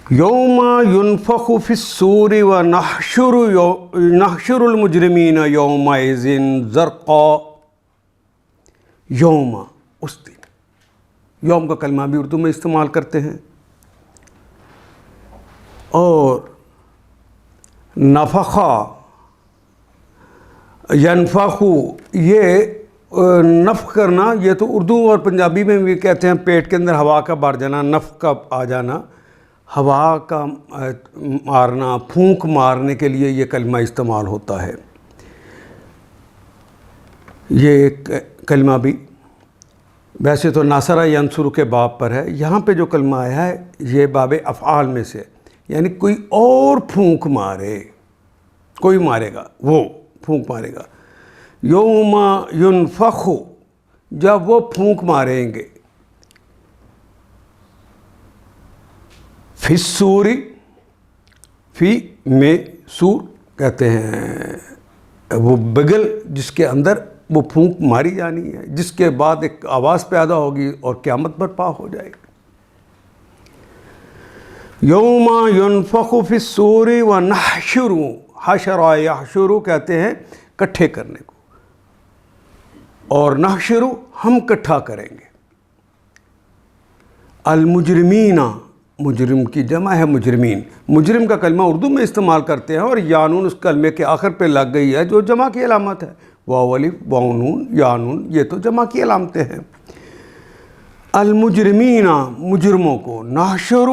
یوم ینفخ فی الصور نحشر المجرمین یومئذ زرقا. یوم، اس دن. یوم کا کلمہ بھی اردو میں استعمال کرتے ہیں. اور نفخا ینفخ، یہ نفخ کرنا، یہ تو اردو اور پنجابی میں بھی کہتے ہیں پیٹ کے اندر ہوا کا بھر جانا، نفخ کا آ جانا، ہوا کا مارنا، پھونک مارنے کے لیے یہ کلمہ استعمال ہوتا ہے. یہ کلمہ بھی ویسے تو ناصرہ ینصر کے باب پر ہے. یہاں پہ جو کلمہ آیا ہے یہ باب افعال میں سے، یعنی کوئی اور پھونک مارے، کوئی مارے گا، وہ پھونک مارے گا. یوم ینفخ، جب وہ پھونک ماریں گے، فی الصور، فی میں سور کہتے ہیں وہ بگل جس کے اندر وہ پھونک ماری جانی ہے، جس کے بعد ایک آواز پیدا ہوگی اور قیامت برپا ہو جائے گی. یوم ینفخ فی الصور ونحشر، حشر یحشر کہتے ہیں کٹھے کرنے کو، اور نحشر ہم کٹھا کریں گے. المجرمین، مجرم کی جمع ہے مجرمین. مجرم کا کلمہ اردو میں استعمال کرتے ہیں اور یا نون اس کلمے کے آخر پہ لگ گئی ہے جو جمع کی علامت ہے. واو الف واو نون یا نون، یہ تو جمع کی علامتیں ہیں. المجرمین، مجرموں کو. نحشر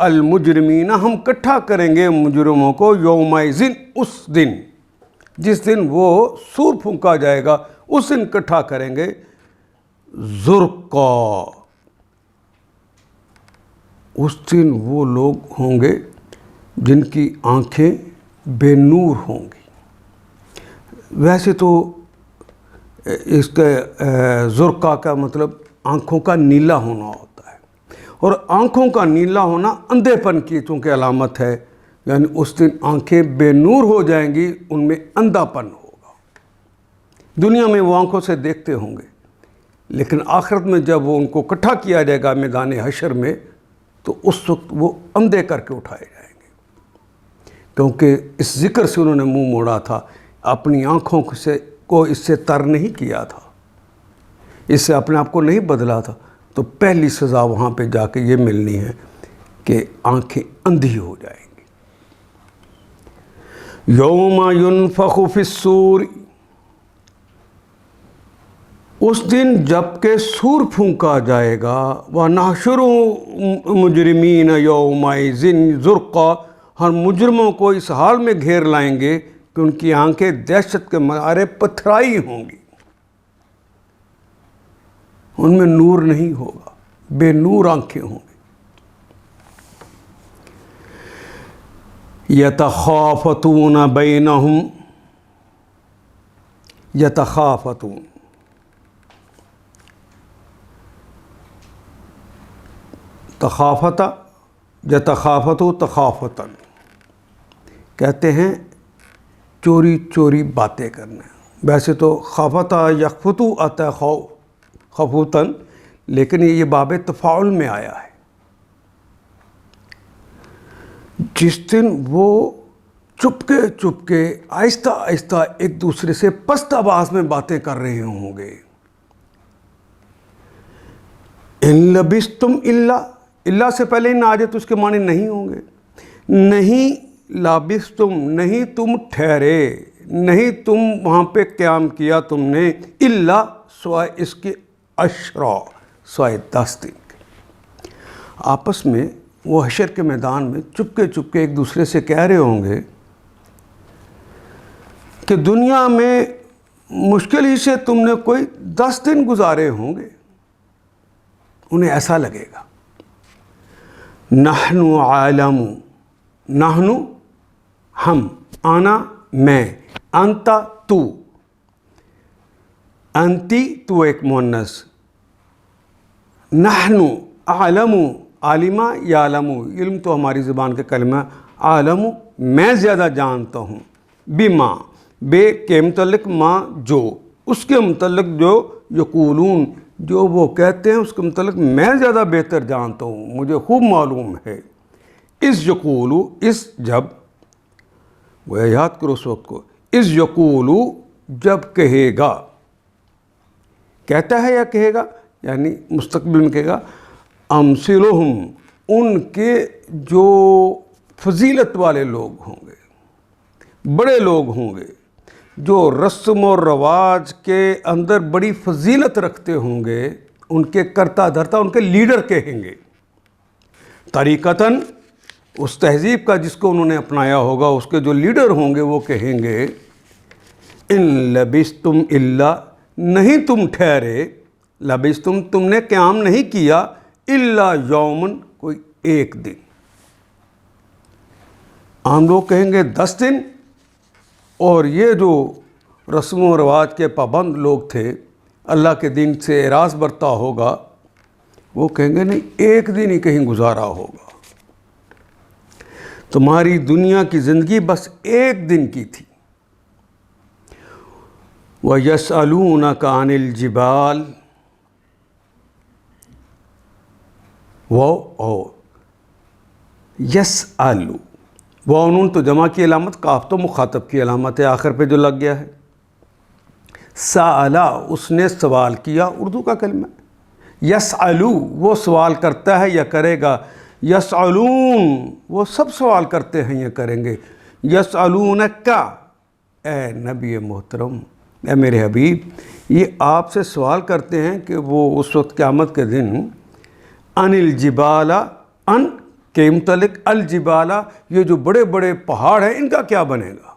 المجرمین، ہم کٹھا کریں گے مجرموں کو. یومئذ، اس دن، جس دن وہ سور پھونکا جائے گا اس دن کٹھا کریں گے. زرقا، اس دن وہ لوگ ہوں گے جن کی آنکھیں بے نور ہوں گی. ویسے تو اس کا زرقا کا مطلب آنکھوں کا نیلا ہونا ہوتا ہے، اور آنکھوں کا نیلا ہونا اندھے پن کی چونکہ علامت ہے، یعنی اس دن آنکھیں بے نور ہو جائیں گی، ان میں اندھا پن ہوگا. دنیا میں وہ آنکھوں سے دیکھتے ہوں گے، لیکن آخرت میں جب وہ ان کو اکٹھا کیا جائے گا میدان حشر میں تو اس وقت وہ اندھے کر کے اٹھائے جائیں گے، کیونکہ اس ذکر سے انہوں نے منہ موڑا تھا، اپنی آنکھوں کو اس سے تر نہیں کیا تھا، اس سے اپنے آپ کو نہیں بدلا تھا. تو پہلی سزا وہاں پہ جا کے یہ ملنی ہے کہ آنکھیں اندھی ہو جائیں گی. یوم ینفخ فی الصور، اس دن جب کہ سور پھونکا جائے گا. وَنَحْشُرُ مُجْرِمِينَ يَوْمَئِذٍ زُرْقًا، ہر مجرموں کو اس حال میں گھیر لائیں گے کہ ان کی آنکھیں دہشت کے مارے پتھرائی ہوں گی، ان میں نور نہیں ہوگا، بے نور آنکھیں ہوں گی. يَتَخَافَتُونَ بَيْنَهُمْ، يَتَخَافَتُونَ، تخافت، یتخافتو تخافتن کہتے ہیں چوری چوری باتیں کرنا. ویسے تو خافتا یخفتو آتا ہے خفوتن، لیکن یہ باب تفاعل میں آیا ہے. جس دن وہ چپکے چپکے آہستہ آہستہ ایک دوسرے سے پست آواز میں باتیں کر رہے ہوں گے. ان لبستم الا، اللہ سے پہلے نہ آ جائے تو اس کے معنی نہیں ہوں گے. نہیں لابستم، نہیں تم ٹھہرے، نہیں تم وہاں پہ قیام کیا تم نے، الا سوائے اس کے اشرا، سوائے 10 دن کے. آپس میں وہ حشر کے میدان میں چپکے چپکے ایک دوسرے سے کہہ رہے ہوں گے کہ دنیا میں مشکل ہی سے تم نے کوئی 10 دن گزارے ہوں گے. انہیں ایسا لگے گا. نحن عالم، نحن ہم، آنا میں، انتا تو، انتی تو ایک مؤنث، نحن عالم، عالمہ یعلم، علم تو ہماری زبان کے کلمہ، عالم میں زیادہ جانتا ہوں، بما بے کے متعلق ما جو، اس کے متعلق جو یقولون جو وہ کہتے ہیں اس کے متعلق میں زیادہ بہتر جانتا ہوں، مجھے خوب معلوم ہے. اس یقولو، اس جب، وہ یاد کرو اس وقت کو، اس یقولو جب کہے گا، کہتا ہے یا کہے گا، یعنی مستقبل میں کہے گا، امثلہم، ان کے جو فضیلت والے لوگ ہوں گے، بڑے لوگ ہوں گے، جو رسم و رواج کے اندر بڑی فضیلت رکھتے ہوں گے، ان کے کرتا دھرتا ان کے لیڈر کہیں گے، طریقتاً، اس تہذیب کا جس کو انہوں نے اپنایا ہوگا، اس کے جو لیڈر ہوں گے وہ کہیں گے، ان لبثتم الا، نہیں تم ٹھہرے، لبثتم، تم نے قیام نہیں کیا، الا یومن، کوئی ایک دن۔ عام لوگ کہیں گے 10 دن، اور یہ جو رسم و رواج کے پابند لوگ تھے، اللہ کے دین سے اعراض برتا ہوگا، وہ کہیں گے نہیں، ایک دن ہی کہیں گزارا ہوگا، تمہاری دنیا کی زندگی بس ایک دن کی تھی۔ وَيَسْأَلُونَكَ عَنِ الْجِبَالِ، یسألو، وہ نون تو جمع کی علامت، کاف تو مخاطب کی علامت ہے آخر پہ جو لگ گیا ہے۔ سألا، اس نے سوال کیا، اردو کا کلمہ ہے۔ یسألو، وہ سوال کرتا ہے یا کرے گا۔ یسألون، وہ سب سوال کرتے ہیں یا کریں گے۔ یسألونک، اے نبی محترم، اے میرے حبیب، یہ آپ سے سوال کرتے ہیں کہ وہ اس وقت قیامت کے دن، ان الجبال، ان کے متعلق، الجبال، یہ جو بڑے بڑے پہاڑ ہیں ان کا کیا بنے گا۔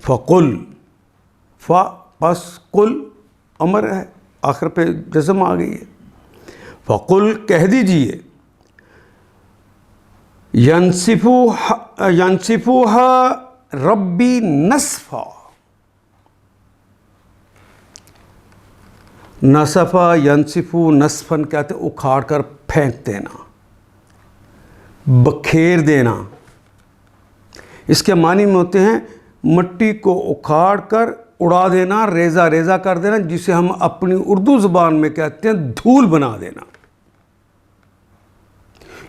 فقل، پس قل امر ہے، آخر پہ جزم آ گئی ہے۔ فقل، کہہ دیجئے، ینسفوہا ربی نسفا، نصفا ینصفو نصفن کہتے ہیں اکھاڑ کر پھینک دینا، بکھیر دینا۔ اس کے معنی میں ہوتے ہیں مٹی کو اکھاڑ کر اڑا دینا، ریزہ ریزہ کر دینا، جسے ہم اپنی اردو زبان میں کہتے ہیں دھول بنا دینا۔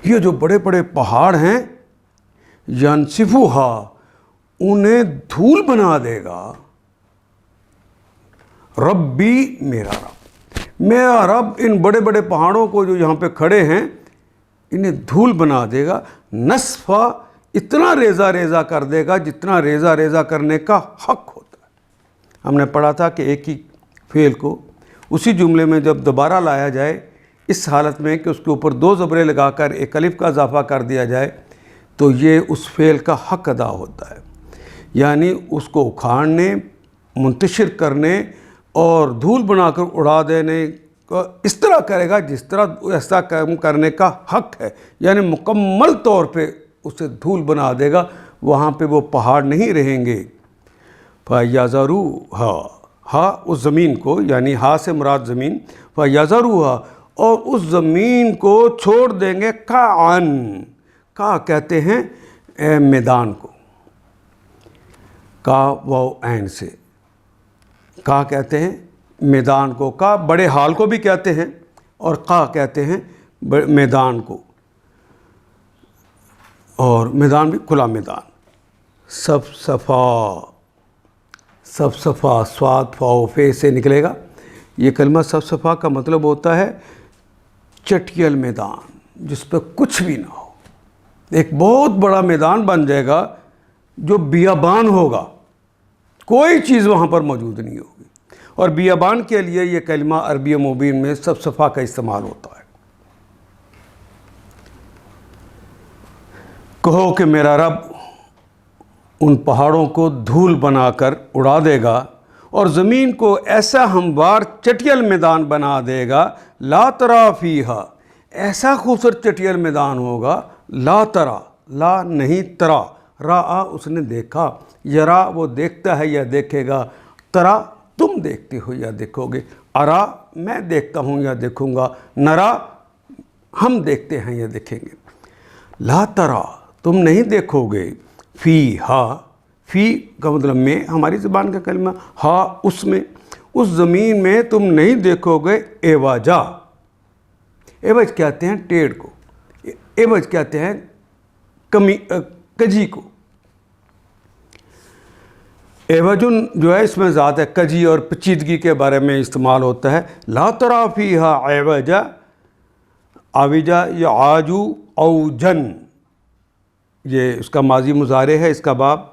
یہ جو بڑے بڑے پہاڑ ہیں، ینصفوہا، انہیں دھول بنا دے گا، ربی، میرا رب، میرا رب ان بڑے بڑے پہاڑوں کو جو یہاں پہ کھڑے ہیں انہیں دھول بنا دے گا، نصفا، اتنا ریزہ ریزہ کر دے گا جتنا ریزہ ریزہ کرنے کا حق ہوتا ہے۔ ہم نے پڑھا تھا کہ ایک ہی فعل کو اسی جملے میں جب دوبارہ لایا جائے، اس حالت میں کہ اس کے اوپر 2 زبریں لگا کر ایک الف کا اضافہ کر دیا جائے، تو یہ اس فعل کا حق ادا ہوتا ہے، یعنی اس کو اکھاڑنے، منتشر کرنے اور دھول بنا کر اڑا دینے کو اس طرح کرے گا جس طرح ایسا کام کرنے کا حق ہے، یعنی مکمل طور پہ اسے دھول بنا دے گا، وہاں پہ وہ پہاڑ نہیں رہیں گے۔ فَيَذَرُوهَا، ہا اس زمین کو، یعنی ہا سے مراد زمین، فَيَذَرُوهَا، اور اس زمین کو چھوڑ دیں گے، قَعًا، کا کہتے ہیں میدان کو، کا واو عین سے، کا کہتے ہیں میدان کو، کا بڑے حال کو بھی کہتے ہیں اور کا کہتے ہیں میدان کو، اور میدان بھی کھلا میدان۔ صفصفا، صفصفا، صاد فاء فے سے نکلے گا۔ یہ کلمہ صفصفا کا مطلب ہوتا ہے چٹیل میدان، جس پہ کچھ بھی نہ ہو، ایک بہت بڑا میدان بن جائے گا جو بیابان ہوگا، کوئی چیز وہاں پر موجود نہیں ہوگی۔ اور بیابان کے لیے یہ کلمہ عربی مبین میں صفصفا کا استعمال ہوتا ہے۔ کہو کہ میرا رب ان پہاڑوں کو دھول بنا کر اڑا دے گا اور زمین کو ایسا ہموار چٹیل میدان بنا دے گا، لا تری فیہا، ایسا خوبصورت چٹیل میدان ہوگا، لا ترا، لا نہیں، ترا، را اس نے دیکھا، یرا وہ دیکھتا ہے یا دیکھے گا، ترا تم دیکھتے ہو یا دیکھو گے، ارا میں دیکھتا ہوں یا دیکھوں گا، نرا ہم دیکھتے ہیں یا دیکھیں گے۔ لا ترا، تم نہیں دیکھو گے، فی ہا، فی کا مطلب میں، ہماری زبان کا کلمہ، ہا اس میں، اس زمین میں تم نہیں دیکھو گے، ایواجا، عوج کہتے ہیں ٹیڑھ کو، عوج کہتے ہیں کجی کو۔ عوجن جو ہے اس میں ذات ہے، کجی اور پیچیدگی کے بارے میں استعمال ہوتا ہے۔ لا تری فیہا عوجا، عوجا یا عاجو اوجن، یہ اس کا ماضی مضارع ہے، اس کا باب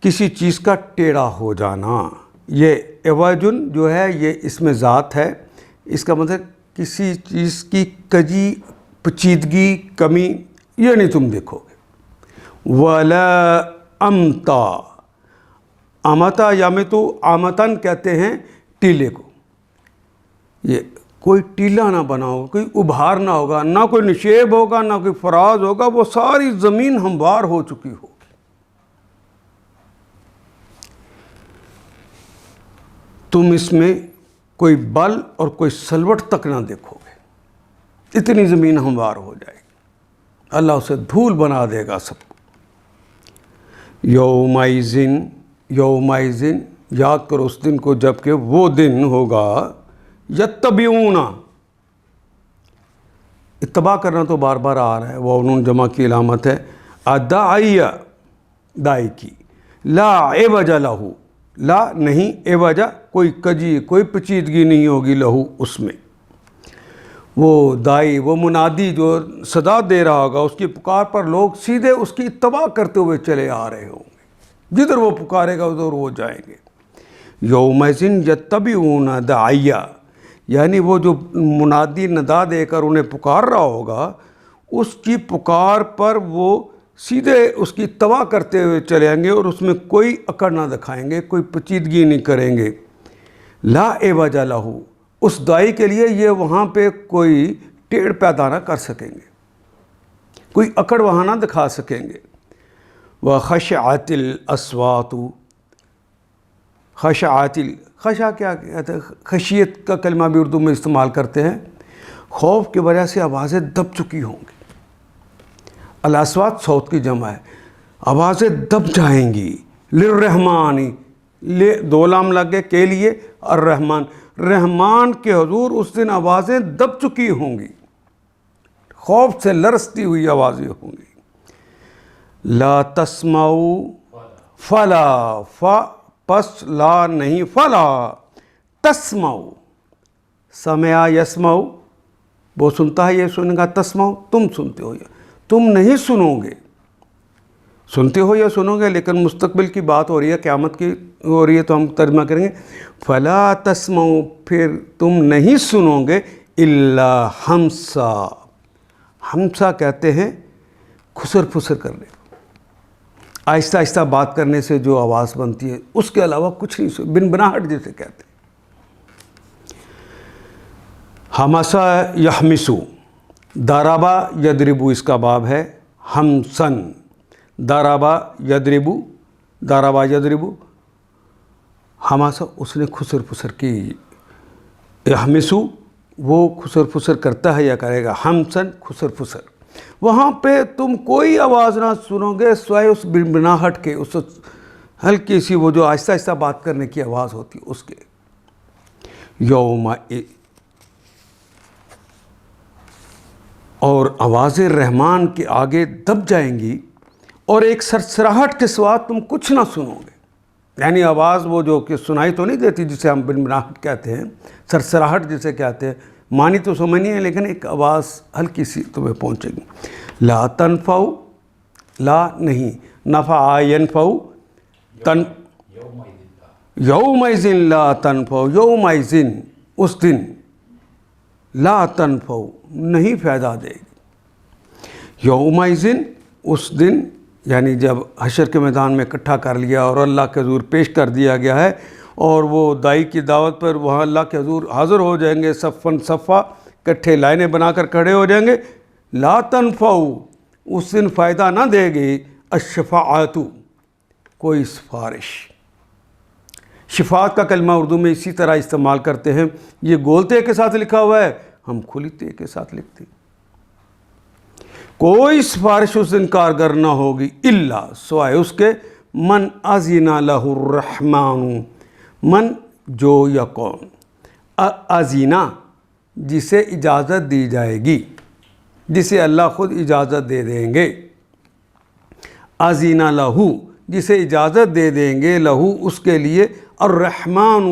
کسی چیز کا ٹیڑھا ہو جانا۔ یہ عوجن جو ہے یہ اس میں ذات ہے، اس کا مطلب کسی چیز کی کجی، پیچیدگی، کمی، یہ نہیں تم دیکھو گے۔ ولا امتا، امتا یامتو، آمتن کہتے ہیں ٹیلے کو، یہ کوئی ٹیلا نہ بناؤ، کوئی ابھار نہ ہوگا، نہ کوئی نشیب ہوگا، نہ کوئی فراز ہوگا، وہ ساری زمین ہموار ہو چکی ہوگی۔ تم اس میں کوئی بل اور کوئی سلوٹ تک نہ دیکھو گے، اتنی زمین ہموار ہو جائے گی، اللہ اسے دھول بنا دے گا سب کو۔ یومئذن، یومئذن یاد کرو اس دن کو جب کہ وہ دن ہوگا، یتبعون، اتباع کرنا تو بار بار آ رہا ہے، وہ انہوں جمع کی علامت ہے، الداعیہ، دائی کی، لا عوج لہ، لا نہیں، عوج کوئی کجی، کوئی پیچیدگی نہیں ہوگی، لہو اس میں، وہ دائی، وہ منادی جو صدا دے رہا ہوگا، اس کی پکار پر لوگ سیدھے اس کی اتباع کرتے ہوئے چلے آ رہے ہوں گے، جدھر وہ پکارے گا ادھر وہ جائیں گے۔ یومئذ یتبعون داعیہ، یعنی وہ جو منادی ندا دے کر انہیں پکار رہا ہوگا، اس کی پکار پر وہ سیدھے اس کی اتباع کرتے ہوئے چلے آئیں گے، اور اس میں کوئی اکڑ نہ دکھائیں گے، کوئی پیچیدگی نہیں کریں گے۔ لا عوج لہ، اس دائی کے لیے یہ وہاں پہ کوئی ٹیڑھ پیدا نہ کر سکیں گے، کوئی اکڑ وہاں نہ دکھا سکیں گے۔ وخشعت الاصوات، خشعت، خشع کیا کہتے ہیں، خشیت کا کلمہ بھی اردو میں استعمال کرتے ہیں، خوف کی وجہ سے آوازیں دب چکی ہوں گی۔ الاصوات صوت کی جمع ہے، آوازیں دب جائیں گی۔ للرحمن، دو لام لگ گئے کے لیے، الرحمن، رحمان کے حضور اس دن آوازیں دب چکی ہوں گی، خوف سے لرزتی ہوئی آوازیں ہوں گی۔ لا تسمعوا، فلا، پس لا نہیں، فلا تسمعوا، سمع یسمع، وہ سنتا ہے، یہ سنے گا، تسمعوا تم سنتے ہو، تم نہیں سنو گے، سنتے ہو یا سنو گے، لیکن مستقبل کی بات ہو رہی ہے، قیامت کی ہو رہی ہے، تو ہم ترجمہ کریں گے فلا تسمعوا، پھر تم نہیں سنو گے، الا ہمسا، ہمسا کہتے ہیں کھسر پھسر کرنے، آہستہ آہستہ بات کرنے سے جو آواز بنتی ہے، اس کے علاوہ کچھ نہیں، بنبناہٹ جسے کہتے ہیں۔ ہمسا یحمسو، ضربا یضربو اس کا باب ہے، ہمسن، ضربا یضربو، ضربا یضربو، ہمسا اس نے کھسر پھسر کی، یحمسو وہ کھسر پھسر کرتا ہے یا کرے گا، ہمسن کھسر پھسر، وہاں پہ تم کوئی آواز نہ سنو گے سوائے اس بنبناہٹ کے، اس ہلکی سی وہ جو آہستہ آہستہ بات کرنے کی آواز ہوتی ہے اس کے۔ یوم، اور آوازیں رحمان کے آگے دب جائیں گی، اور ایک سرسراہٹ کے سوا تم کچھ نہ سنو گے، یعنی آواز وہ جو کہ سنائی تو نہیں دیتی جسے ہم بنبناہٹ کہتے ہیں، سرسراہٹ جسے کہتے ہیں، معنی تو سمجھ نہیں ہے لیکن ایک آواز ہلکی سی تمہیں پہنچے گی۔ لا تنفع، لا نہیں، نفع ینفع، یومئذ لا تنفع، یومئذ اس دن، لا تنفع نہیں فائدہ دے گی، یومئذ اس دن، یعنی جب حشر کے میدان میں اکٹھا کر لیا اور اللہ کے حضور پیش کر دیا گیا ہے، اور وہ دائی کی دعوت پر وہاں اللہ کے حضور حاضر ہو جائیں گے، صفاً صفا، کٹھے لائنیں بنا کر کھڑے ہو جائیں گے۔ لا تنفع، اس دن فائدہ نہ دے گی، الشفاعت، کوئی سفارش۔ شفاعت کا کلمہ اردو میں اسی طرح استعمال کرتے ہیں، یہ گولتے کے ساتھ لکھا ہوا ہے، ہم کھلی تے کے ساتھ لکھتے ہیں۔ کوئی سفارش اس دن کارگر نہ ہوگی، الا سوائے اس کے، من اذن لہ الرحمن، من جو یا کون، اذینہ جسے اجازت دی جائے گی، جسے اللہ خود اجازت دے دیں گے، اذن لہو جسے اجازت دے دیں گے، لہو اس کے لیے، الرحمن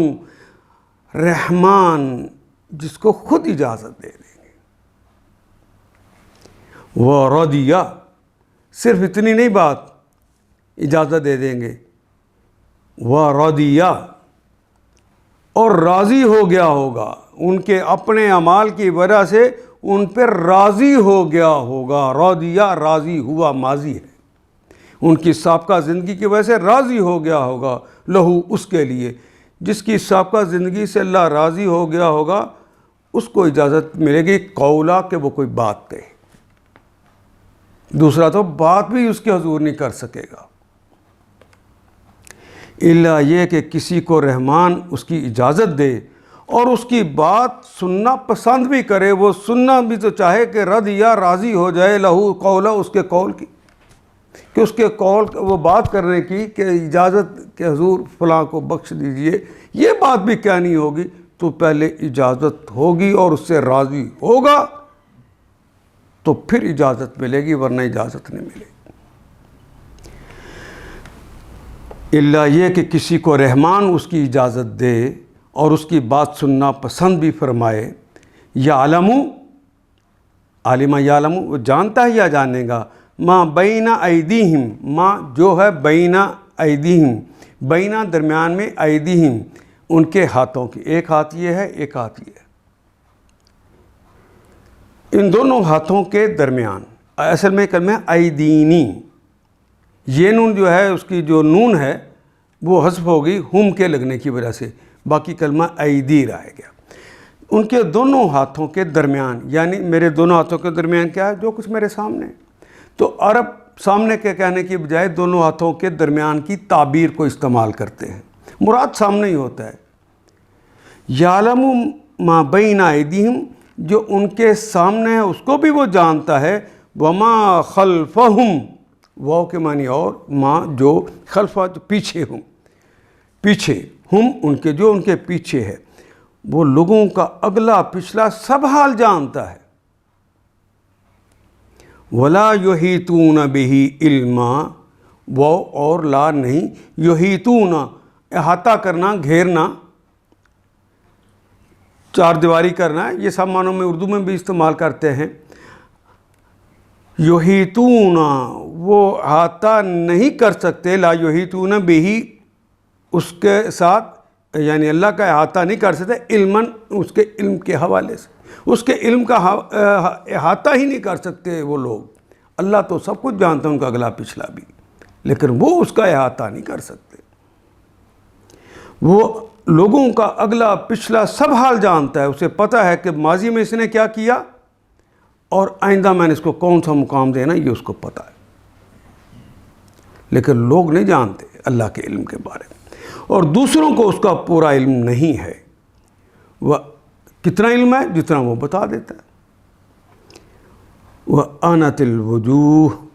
رحمان جس کو خود اجازت دے دیں گے، ورضی صرف اتنی نہیں بات اجازت دے دیں گے، ورضی اور راضی ہو گیا ہوگا، ان کے اپنے اعمال کی وجہ سے ان پر راضی ہو گیا ہوگا، رضیہ راضی ہوا ماضی ہے، ان کی سابقہ زندگی کی وجہ سے راضی ہو گیا ہوگا، لہو اس کے لیے، جس کی سابقہ زندگی سے اللہ راضی ہو گیا ہوگا اس کو اجازت ملے گی قولا کہ وہ کوئی بات کہے، دوسرا تو بات بھی اس کے حضور نہیں کر سکے گا، الا یہ کہ کسی کو رحمان اس کی اجازت دے اور اس کی بات سننا پسند بھی کرے، وہ سننا بھی تو چاہے کہ رضیہ راضی ہو جائے، لہو قولا اس کے قول کی، کہ اس کے قول وہ بات کرنے کی کہ اجازت کہ حضور فلاں کو بخش دیجئے، یہ بات بھی کہنی ہوگی تو پہلے اجازت ہوگی اور اس سے راضی ہوگا تو پھر اجازت ملے گی، ورنہ اجازت نہیں ملے گی۔ الا یہ کہ کسی کو رحمان اس کی اجازت دے اور اس کی بات سننا پسند بھی فرمائے، یعلم عالم یعلم وہ جانتا ہے یا جانے گا، ما بین ایدیہم ما جو ہے بین ایدیہم، بینہ درمیان میں، ایدیہم ان کے ہاتھوں کی، ایک ہاتھ یہ ہے ایک ہاتھ یہ ہے، ان دونوں ہاتھوں کے درمیان، اصل میں کلمہ ایدینی، یہ نون جو ہے اس کی جو نون ہے وہ حذف ہوگی ہم کے لگنے کی وجہ سے، باقی کلمہ ایدی رہ گیا، ان کے دونوں ہاتھوں کے درمیان، یعنی میرے دونوں ہاتھوں کے درمیان کیا ہے؟ جو کچھ میرے سامنے، تو عرب سامنے کے کہنے کی بجائے دونوں ہاتھوں کے درمیان کی تعبیر کو استعمال کرتے ہیں، مراد سامنے ہی ہوتا ہے، یعلم ما بین ایدیہم جو ان کے سامنے ہے اس کو بھی وہ جانتا ہے، وما خلفہم واو کے معنی اور، ما جو خلفہ جو پیچھے ہوں، پیچھے ہم ان کے جو ان کے پیچھے ہے، وہ لوگوں کا اگلا پچھلا سب حال جانتا ہے، ولا یحیطون بہ علما وہ اور لا نہیں، یحیطون احاطہ کرنا، گھیرنا، چار دیواری کرنا، یہ سب معنوں میں اردو میں بھی استعمال کرتے ہیں، یحیطون وہ احاطہ نہیں کر سکتے، لا یحیطون بہ اس کے ساتھ، یعنی اللہ کا احاطہ نہیں کر سکتے، علماً اس کے علم کے حوالے سے، اس کے علم کا احاطہ ہی نہیں کر سکتے وہ لوگ، اللہ تو سب کچھ جانتا ہے ان کا اگلا پچھلا بھی، لیکن وہ اس کا احاطہ نہیں کر سکتے، وہ لوگوں کا اگلا پچھلا سب حال جانتا ہے، اسے پتہ ہے کہ ماضی میں اس نے کیا کیا اور آئندہ میں نے اس کو کون سا مقام دینا، یہ اس کو پتہ ہے، لیکن لوگ نہیں جانتے اللہ کے علم کے بارے میں، اور دوسروں کو اس کا پورا علم نہیں ہے، وہ کتنا علم ہے جتنا وہ بتا دیتا ہے، وَأَنَتِ الْوُجُوهُ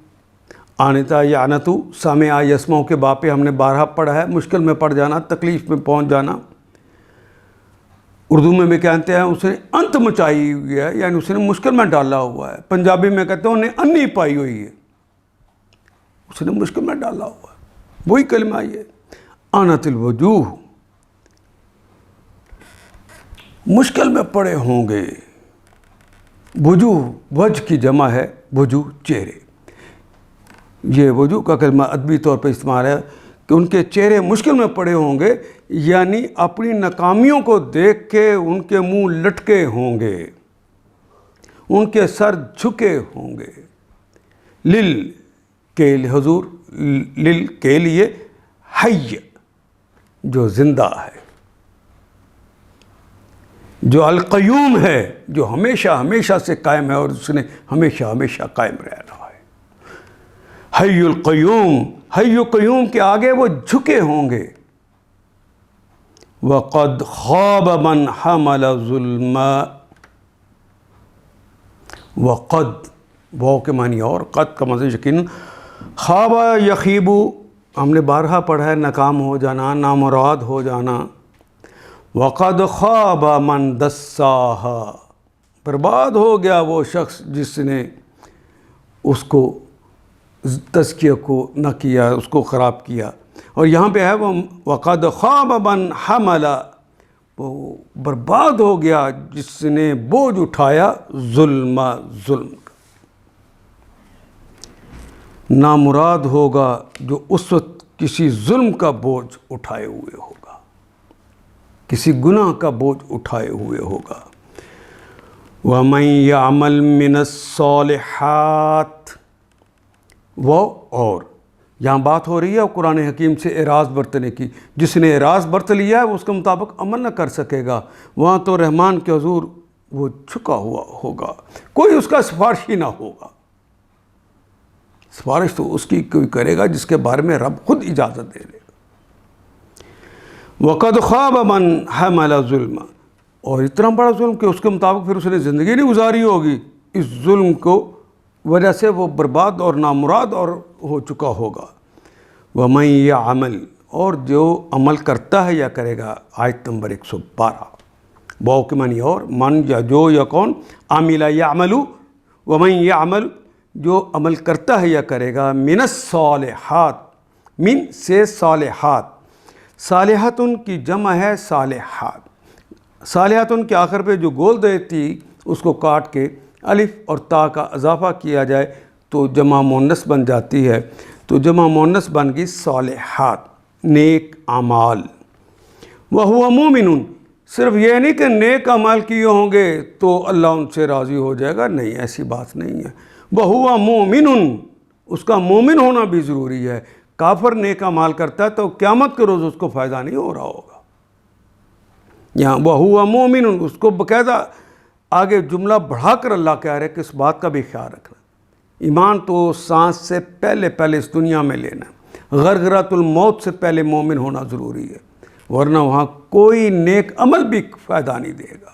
آنتا یا انتو سامع یسمعو کے باپے ہم نے بارہا پڑھا ہے، مشکل میں پڑ جانا، تکلیف میں پہنچ جانا، اردو میں بھی کہتے ہیں اس نے انت مچائی ہوئی ہے، یعنی اس نے مشکل میں ڈالا ہوا ہے، پنجابی میں کہتے ہیں انہیں انی پائی ہوئی ہے، اس نے مشکل میں ڈالا ہوا ہے، وہی کلمہ یہ آنت الوجوہ، مشکل میں پڑے ہوں گے، وجوہ وجہ کی جمع ہے، وجوہ چہرے، یہ وجوہ کا کلمہ ادبی طور پہ استعمال ہے کہ ان کے چہرے مشکل میں پڑے ہوں گے، یعنی اپنی ناکامیوں کو دیکھ کے ان کے منہ لٹکے ہوں گے، ان کے سر جھکے ہوں گے، لل کے حضور، لل کے لیے، حی جو زندہ ہے، جو القیوم ہے، جو ہمیشہ ہمیشہ سے قائم ہے اور اس نے ہمیشہ ہمیشہ قائم رہنا ہے، حی القیوم، حی القیوم کے آگے وہ جھکے ہوں گے، وَقَدْ خَابَ مَنْ حَمَلَ ظُلْمًا، وَقَدْ واو کے معنی اور، قد کا معنی یقین، خواب یخیب ہم نے بارہا پڑھا ہے، ناکام ہو جانا، نامراد ہو جانا، وَقَدْ خَابَ مَنْ دَسَّاهَا برباد ہو گیا وہ شخص جس نے اس کو تزکیہ کو نہ کیا، اس کو خراب کیا۔ اور یہاں پہ ہے وہ وقد خاب من حمل، وہ برباد ہو گیا جس نے بوجھ اٹھایا ظلم کا۔ نامراد ہوگا جو اس وقت کسی ظلم کا بوجھ اٹھائے ہوئے ہوگا، کسی گناہ کا بوجھ اٹھائے ہوئے ہوگا۔ وَمَن يَعْمَلْ مِنَ الصَّالِحَاتِ، وہ اور یہاں بات ہو رہی ہے قرآن حکیم سے اعراض برتنے کی۔ جس نے اعراض برت لیا ہے وہ اس کے مطابق عمل نہ کر سکے گا، وہاں تو رحمان کے حضور وہ جھکا ہوا ہوگا، کوئی اس کا سفارشی نہ ہوگا۔ سفارش تو اس کی کوئی کرے گا جس کے بارے میں رب خود اجازت دے دے گا۔ وَقَدْ خَابَ مَنْ حَمَلَ ظُلْمًا، اور اتنا بڑا ظلم کہ اس کے مطابق پھر اس نے زندگی نہیں گزاری ہوگی، اس ظلم کو وجہ سے وہ برباد اور نامراد اور ہو چکا ہوگا۔ وَمَن يَعْمَلْ، اور جو عمل کرتا ہے یا کرے گا، آیت نمبر 112، واو کے معنی اور، من یا جو یا کون، عامل یعمل، ومن یعمل، جو عمل کرتا ہے یا کرے گا، من الصالحات، من سے صالحات، صالحاتن کی جمع ہے صالحات، صالحاتن کے آخر پہ جو گول دیتی اس کو کاٹ کے الف اور تا کا اضافہ کیا جائے تو جمع مؤنث بن جاتی ہے، تو جمع مؤنث بن گئی صالحات، نیک اعمال۔ وَهُوَ مُؤْمِنٌ، صرف یہ نہیں کہ نیک اعمال کیے ہوں گے تو اللہ ان سے راضی ہو جائے گا، نہیں، ایسی بات نہیں ہے۔ وَهُوَ مُؤْمِنٌ، اس کا مومن ہونا بھی ضروری ہے۔ کافر نیک اعمال کرتا ہے تو قیامت کے روز اس کو فائدہ نہیں ہو رہا ہوگا۔ یہاں وَهُوَ مُؤْمِنٌ، اس کو باقاعدہ آگے جملہ بڑھا کر اللہ کہہ رہے کہ اس بات کا بھی خیال رکھنا، ایمان تو سانس سے پہلے اس دنیا میں لینا ہے، غرغرۃ الموت سے پہلے مومن ہونا ضروری ہے، ورنہ وہاں کوئی نیک عمل بھی فائدہ نہیں دے گا۔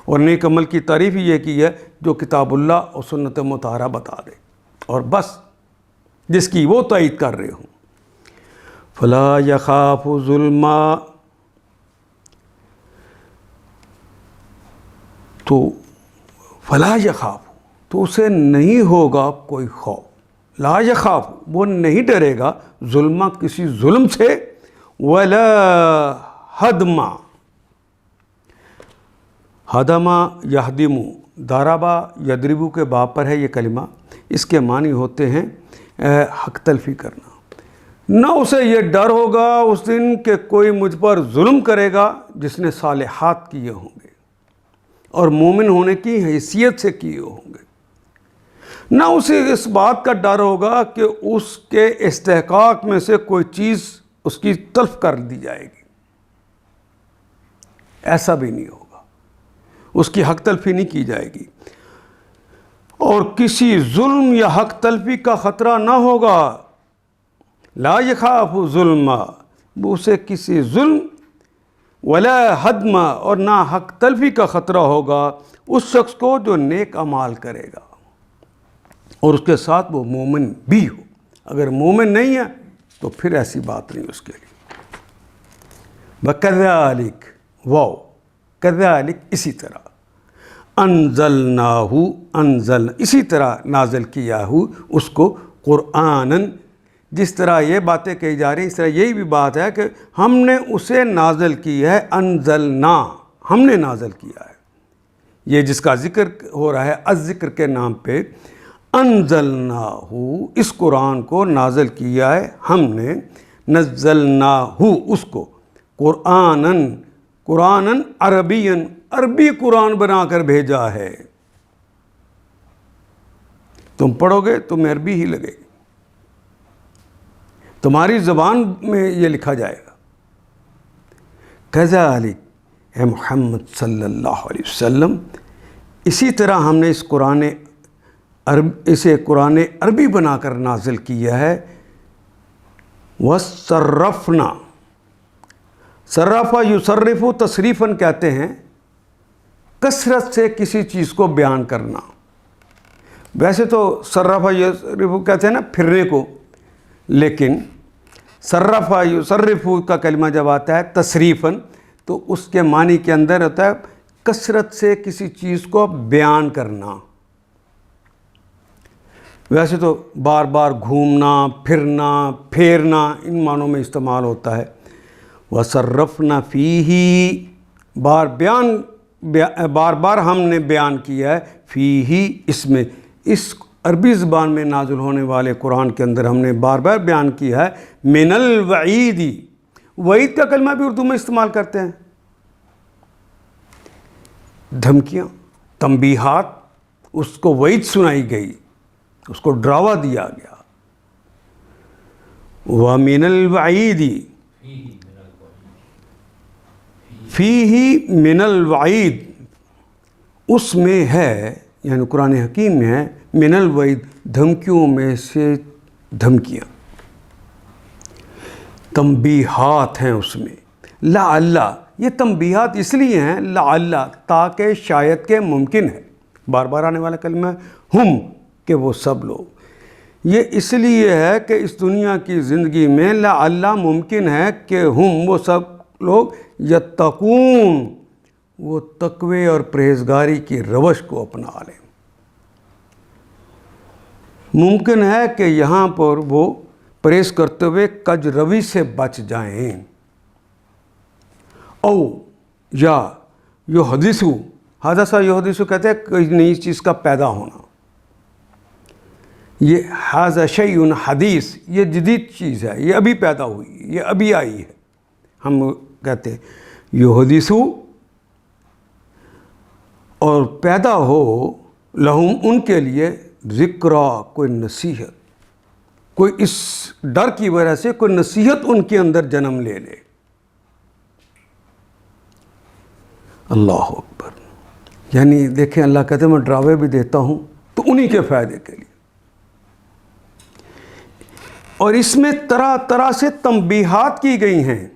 اور نیک عمل کی تعریف ہی یہ کی ہے جو کتاب اللہ اور سنت مطہرہ بتا دے، اور بس جس کی وہ تائید کر رہے ہوں۔ فلا یخاف ظلما، تو فلا یخاف، تو اسے نہیں ہوگا کوئی خوف، لا یخاف، وہ نہیں ڈرے گا، ظلم، کسی ظلم سے، ولا ہدما، ہدما یہدم، داربا یدربو کے باب پر ہے یہ کلمہ، اس کے معنی ہوتے ہیں حق تلفی کرنا۔ نہ اسے یہ ڈر ہوگا اس دن کہ کوئی مجھ پر ظلم کرے گا جس نے صالحات کیے ہوں گے اور مومن ہونے کی حیثیت سے کیے ہوں گے، نہ اسے اس بات کا ڈر ہوگا کہ اس کے استحقاق میں سے کوئی چیز اس کی تلف کر دی جائے گی، ایسا بھی نہیں ہوگا، اس کی حق تلفی نہیں کی جائے گی، اور کسی ظلم یا حق تلفی کا خطرہ نہ ہوگا۔ لا یخاف ظلم، اسے کسی ظلم، ولا ہدم، اور نہ حق تلفی کا خطرہ ہوگا اس شخص کو جو نیک اعمال کرے گا اور اس کے ساتھ وہ مومن بھی ہو۔ اگر مومن نہیں ہے تو پھر ایسی بات نہیں اس کے لیے۔ وَكَذَلِكَ، واو، كَذَلِكَ، اسی طرح، انزل، اسی طرح نازل کیا ہو اس کو قرآناً، جس طرح یہ باتیں کہی جا رہی ہیں اس طرح یہی بھی بات ہے کہ ہم نے اسے نازل کی ہے، انزلنا، ہم نے نازل کیا ہے، یہ جس کا ذکر ہو رہا ہے الذکر کے نام پہ، انزلناہ، اس قرآن کو نازل کیا ہے ہم نے، نزلناہ، اس کو، قرآناً عربیاً، عربی قرآن بنا کر بھیجا ہے۔ تم پڑھو گے تمہیں عربی ہی لگے گی، تمہاری زبان میں یہ لکھا جائے گا۔ کذالک، اے محمد صلی اللہ علیہ وسلم، اسی طرح ہم نے اسے قرآن عربی بنا کر نازل کیا ہے۔ وَصَرَّفْنَا، صرفہ یصرف تصریفاً کہتے ہیں کثرت سے کسی چیز کو بیان کرنا، ویسے تو صرفہ یصرف کہتے ہیں نا پھرنے کو، لیکن صرفہ یصرف کا کلمہ جب آتا ہے تصریفاً تو اس کے معنی کے اندر ہوتا ہے کثرت سے کسی چیز کو بیان کرنا. ویسے تو بار بار گھومنا پھرنا پھیرنا ان معنوں میں استعمال ہوتا ہے. وَصَرَّفْنَا فِيهِ بار بار ہم نے بیان کیا ہے فیہ اس میں، اس عربی زبان میں نازل ہونے والے قرآن کے اندر ہم نے بار بار بیان کیا ہے من الوعید. وعید کا کلمہ بھی اردو میں استعمال کرتے ہیں. دھمکیاں، تنبیہات، اس کو وعید سنائی گئی، اس کو ڈراوا دیا گیا. وَمِنَ الْوَعِيدِ فِيهِ مِنَ الْوَعِيدِ اس میں ہے، یعنی قرآن حکیم میں ہے من الوعید دھمکیوں میں سے دھمکیاں، تنبیہات ہیں اس میں. لعل یہ تنبیہات اس لیے ہیں لعل تاکہ شاید کہ ممکن ہے، بار بار آنے والا کلمہ ہم کہ وہ سب لوگ. یہ اس لیے ہے کہ اس دنیا کی زندگی میں لعل ممکن ہے کہ ہم وہ سب لوگ یتقون وہ تقوی اور پرہیزگاری کی روش کو اپنا لیں. ممکن ہے کہ یہاں پر وہ پرہیز کرتے ہوئے کج روی سے بچ جائیں. او یا یحدثو، حدث یحدثو کہتے ہیں کوئی نئی چیز کا پیدا ہونا. یہ ھذا شیء حدیث یہ جدید چیز ہے، یہ ابھی پیدا ہوئی، یہ ابھی آئی ہے. ہم کہتے ہیں یحدثو اور پیدا ہو لہم ان کے لیے ذکرا کوئی نصیحت، کوئی اس ڈر کی وجہ سے کوئی نصیحت ان کے اندر جنم لے لے. اللہ اکبر. یعنی دیکھیں اللہ کہتے ہیں میں ڈراوے بھی دیتا ہوں تو انہی کے فائدے کے لیے. اور اس میں طرح طرح سے تنبیہات کی گئی ہیں.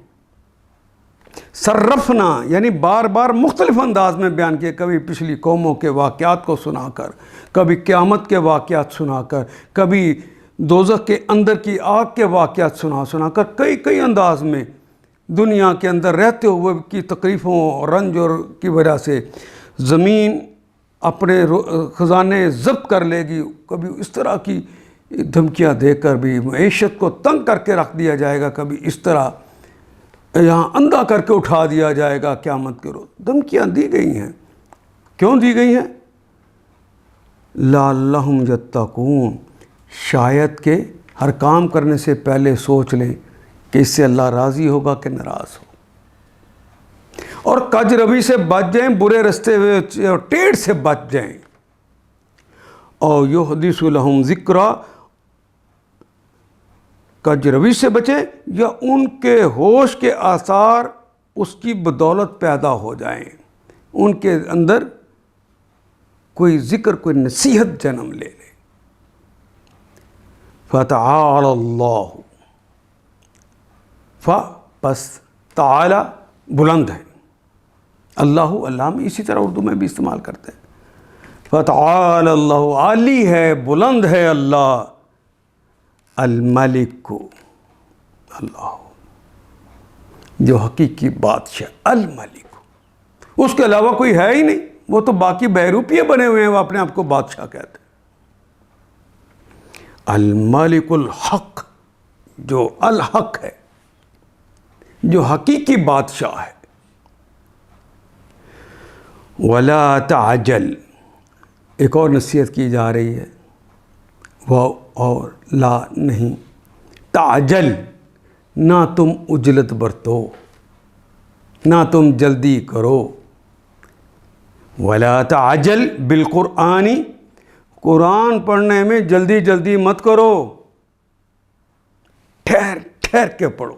صرفنا یعنی بار بار مختلف انداز میں بیان کیے، کبھی پچھلی قوموں کے واقعات کو سنا کر، کبھی قیامت کے واقعات سنا کر، کبھی دوزخ کے اندر کی آگ کے واقعات سنا کر، کئی انداز میں دنیا کے اندر رہتے ہوئے کی تکلیفوں اور رنج اور کی وجہ سے زمین اپنے خزانے ضبط کر لے گی. کبھی اس طرح کی دھمکیاں دے کر بھی معیشت کو تنگ کر کے رکھ دیا جائے گا، کبھی اس طرح یہاں اندھا کر کے اٹھا دیا جائے گا قیامت کے روز. دھمکیاں دی گئی ہیں. کیوں دی گئی ہیں؟ لعلہم یتقون شاید کہ ہر کام کرنے سے پہلے سوچ لیں کہ اس سے اللہ راضی ہوگا کہ ناراض ہو، اور کج روی سے بچ جائیں، برے رستے اور ٹیڑھ سے بچ جائیں. اور یحدث لہم ذکرا کج روی سے بچیں یا ان کے ہوش کے آثار اس کی بدولت پیدا ہو جائیں، ان کے اندر کوئی ذکر کوئی نصیحت جنم لے لے. فتعال اللہ پس تعالی بلند ہے، اللہ میں اسی طرح اردو میں بھی استعمال کرتے ہیں. فتعال اللہ عالی ہے، بلند ہے اللہ، الملک کو اللہ جو حقیقی بادشاہ، الملک اس کے علاوہ کوئی ہے ہی نہیں. وہ تو باقی بہروپیے بنے ہوئے ہیں، وہ اپنے آپ کو بادشاہ کہتے ہیں. الملک الحق جو الحق ہے، جو حقیقی بادشاہ ہے. ولا تعجل ایک اور نصیحت کی جا رہی ہے، وہ اور لا نہیں، تعجل نہ تم عجلت برتو، نہ تم جلدی کرو. ولا تعجل بالقرآن قرآن پڑھنے میں جلدی مت کرو، ٹھہر کے پڑھو،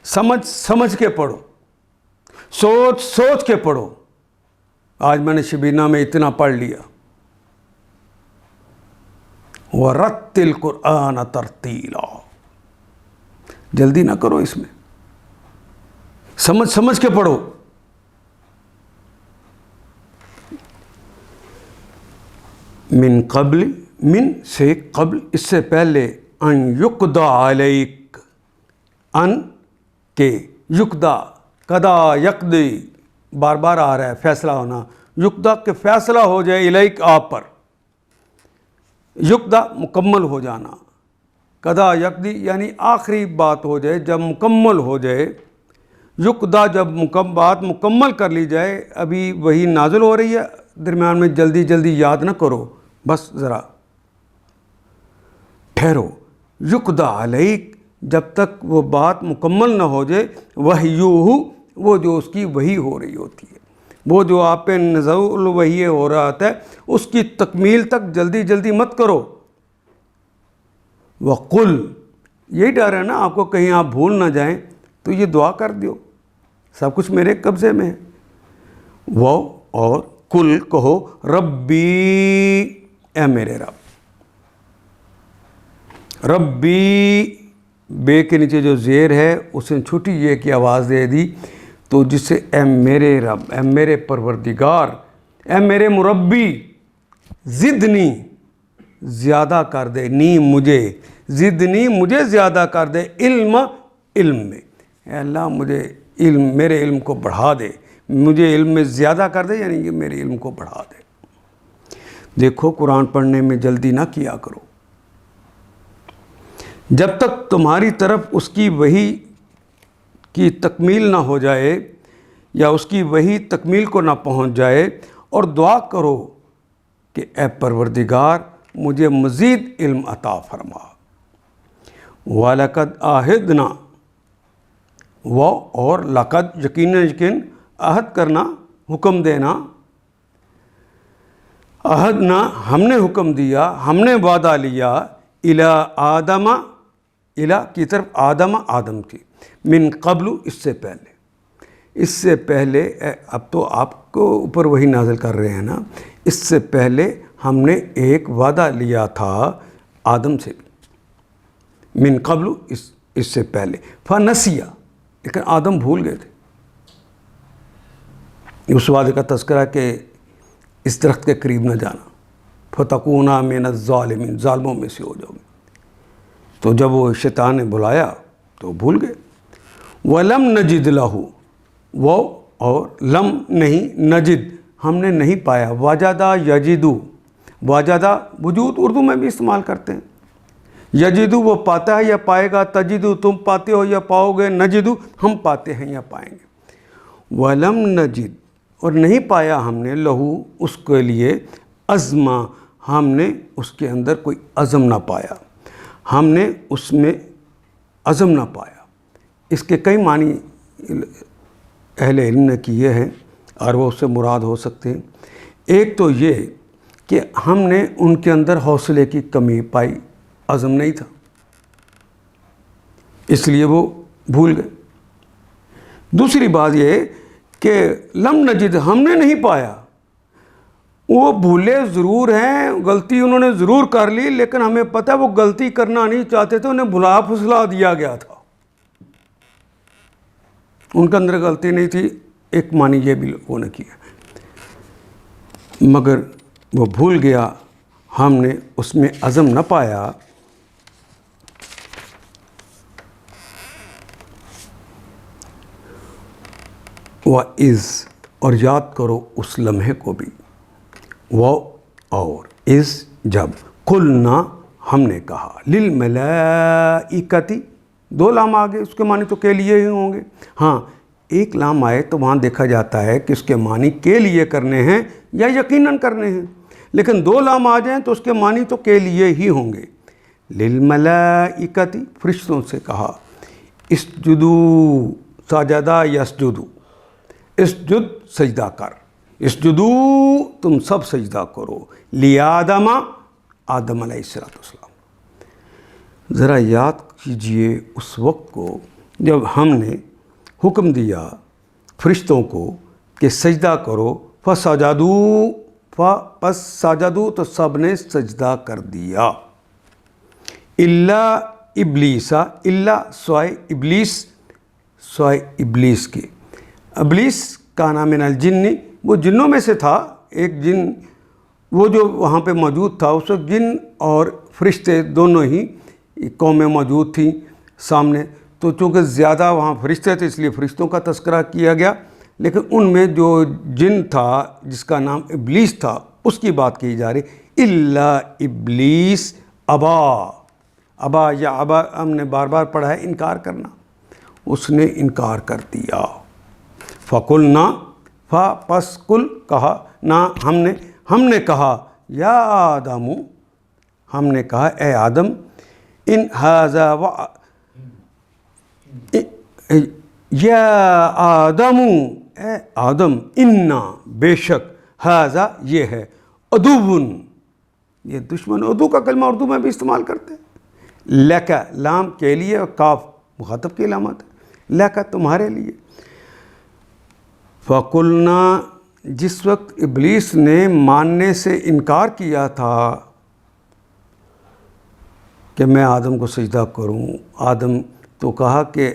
سمجھ کے پڑھو، سوچ کے پڑھو. آج میں نے شبینہ میں اتنا پڑھ لیا. وَرَتِّلْ الْقُرْآنَ تَرْتِيلًا جلدی نہ کرو، اس میں سمجھ کے پڑھو. من قبل من سے قبل اس سے پہلے ان یقضى علیک ان کے یقضى قضا یقضی بار بار آ رہا ہے فیصلہ ہونا، یقدا کہ فیصلہ ہو جائے، الیک آپ پر، یقدا مکمل ہو جانا، قضا یقضی یعنی آخری بات ہو جائے، جب مکمل ہو جائے، یقدا جب بات مکمل کر لی جائے، ابھی وہی نازل ہو رہی ہے، درمیان میں جلدی جلدی یاد نہ کرو، بس ذرا ٹھہرو، یقدا علیک جب تک وہ بات مکمل نہ ہو جائے، وحیوہ وہ جو اس کی وحی ہو رہی ہوتی ہے، وہ جو آپ پہ نزول الوحی ہو رہا ہے اس کی تکمیل تک جلدی جلدی مت کرو۔ وقل یہی ڈر ہے نا آپ کو کہیں آپ بھول نہ جائیں، تو یہ دعا کر دیو، سب کچھ میرے قبضے میں ہے۔ وہ اور کل کہو ربی اے میرے رب، ربی بے کے نیچے جو زیر ہے اس نے چھوٹی یہ کی آواز دے دی، تو جس سے اے میرے رب، اے میرے پروردگار، اے میرے مربی، زدنی زیادہ کر دے، نی مجھے، زدنی مجھے زیادہ کر دے، علم میں، اے اللہ مجھے علم، میرے علم کو بڑھا دے، مجھے علم میں زیادہ کر دے، یعنی کہ میرے علم کو بڑھا دے۔ دیکھو قرآن پڑھنے میں جلدی نہ کیا کرو، جب تک تمہاری طرف اس کی وحی کی تکمیل نہ ہو جائے یا اس کی وحی تکمیل کو نہ پہنچ جائے، اور دعا کرو کہ اے پروردگار مجھے مزید علم عطا فرما۔ وَلَقَدْ عَهِدْنَا، وہ اور لقد یقین عہد کرنا، حکم دینا، عہدنا ہم نے حکم دیا، ہم نے وعدہ لیا، الی آدم، الی کی طرف آدم کی، من قبل اس سے پہلے اب تو آپ کو اوپر وہی نازل کر رہے ہیں نا، اس سے پہلے ہم نے ایک وعدہ لیا تھا آدم سے بھی، من قبل اس سے پہلے، فنسیا لیکن آدم بھول گئے تھے اس وعدے کا تذکرہ کہ اس درخت کے قریب نہ جانا، فتکونا من الظالمین، ظالموں میں سے ہو جاؤ گے، تو جب وہ شیطان نے بلایا تو بھول گئے۔ وَلَمْ نَجِدْ لَهُ، وہ اور لم نہیں، نجد ہم نے نہیں پایا، وجدہ یجدو، وجدہ وجود اردو میں بھی استعمال کرتے ہیں، یجدو وہ پاتا ہے یا پائے گا، تجدو تم پاتے ہو یا پاؤ گے، نجدو ہم پاتے ہیں یا پائیں گے۔ وَلَمْ نَجِدْ اور نہیں پایا ہم نے، لہو اس کے لیے، عزما ہم نے اس کے اندر کوئی عزم نہ پایا، ہم نے اس میں عزم نہ پایا۔ اس کے کئی معنی اہل علم نے کیے ہیں اور وہ اس سے مراد ہو سکتے ہیں۔ ایک تو یہ کہ ہم نے ان کے اندر حوصلے کی کمی پائی، عزم نہیں تھا، اس لیے وہ بھول گئے۔ دوسری بات یہ کہ لم نجد ہم نے نہیں پایا، وہ بھولے ضرور ہیں، غلطی انہوں نے ضرور کر لی، لیکن ہمیں پتہ ہے وہ غلطی کرنا نہیں چاہتے تھے، انہیں بھلا پھسلا دیا گیا تھا، ان کے اندر غلطی نہیں تھی۔ ایک معنی یہ بھی لوگوں نے کیا، مگر وہ بھول گیا، ہم نے اس میں عزم نہ پایا۔ وَإِذْ اور یاد کرو اس لمحے کو بھی، وہ اور اذ جب، قلنا ہم نے کہا، للملائکتی دو لام آگے، اس کے معنی تو کے لیے ہی ہوں گے، ہاں ایک لام آئے تو وہاں دیکھا جاتا ہے کہ اس کے معنی کے لیے کرنے ہیں یا یقیناً کرنے ہیں، لیکن دو لام آ جائیں تو اس کے معنی تو کے لیے ہی ہوں گے۔ للملائکتی فرشتوں سے کہا، اسجدو سجدہ یسجدو، اسجد سجدہ کر، اسجدو تم سب سجدہ کرو، لیادم آدم علیہ السلام۔ ذرا یاد کیجئے اس وقت کو جب ہم نے حکم دیا فرشتوں کو کہ سجدہ کرو، پس سجدو تو سب نے سجدہ کر دیا، الا ابلیسا، الا سوائے ابلیس، سوائے ابلیس کے، ابلیس کانا من الجن وہ جنوں میں سے تھا، ایک جن وہ جو وہاں پہ موجود تھا، اس وقت جن اور فرشتے دونوں ہی قومیں موجود تھیں سامنے، تو چونکہ زیادہ وہاں فرشتے تھے اس لیے فرشتوں کا تذکرہ کیا گیا، لیکن ان میں جو جن تھا جس کا نام ابلیس تھا اس کی بات کی جا رہی، الا ابلیس ابا، ابا یا ابا ہم نے بار بار پڑھا ہے انکار کرنا، اس نے انکار کر دیا۔ فقلنا، پس کل کہا، نہ ہم نے کہا، یا آدم، ہم نے کہا اے آدم، ان ھذا یا آدم، اے آدم، انا بے شک، ھذا یہ ہے، عدوٌ، یہ دشمن، عدو کا کلمہ اردو میں بھی استعمال کرتے ہیں، لک، لام کے لیے اور کاف مخاطب کی علامت ہے، لک تمہارے لیے۔ فقلنا، جس وقت ابلیس نے ماننے سے انکار کیا تھا کہ میں آدم کو سجدہ کروں، آدم تو کہا کہ